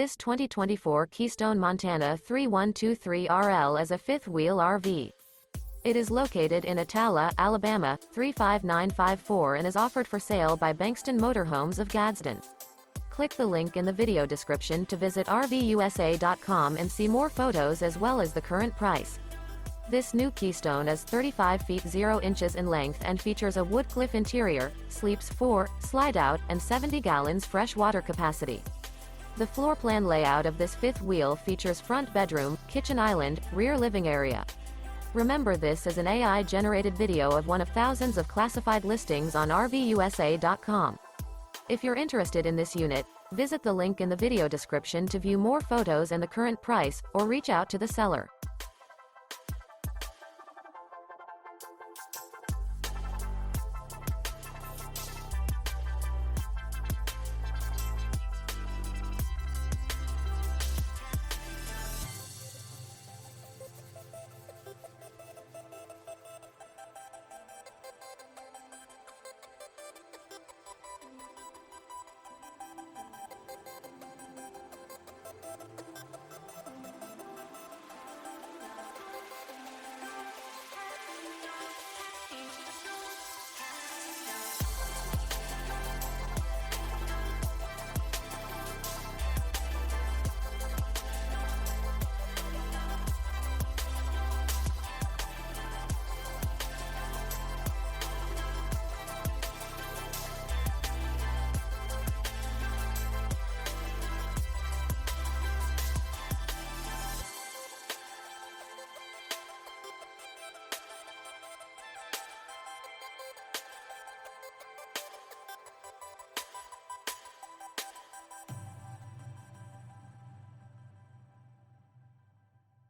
This 2024 Keystone Montana 3123RL is a fifth-wheel RV. It is located in Attalla, Alabama, 35954 and is offered for sale by Bankston Motorhomes of Gadsden. Click the link in the video description to visit RVUSA.com and see more photos as well as the current price. This new Keystone is 35 feet 0 inches in length and features a WOODCLIFF interior, sleeps 4, Slideout, and 70 gallons fresh water capacity. The floor plan layout of this fifth wheel features front bedroom, kitchen island, rear living area. Remember, this is an AI-generated video of one of thousands of classified listings on RVUSA.com. If you're interested in this unit, visit the link in the video description to view more photos and the current price, or reach out to the seller.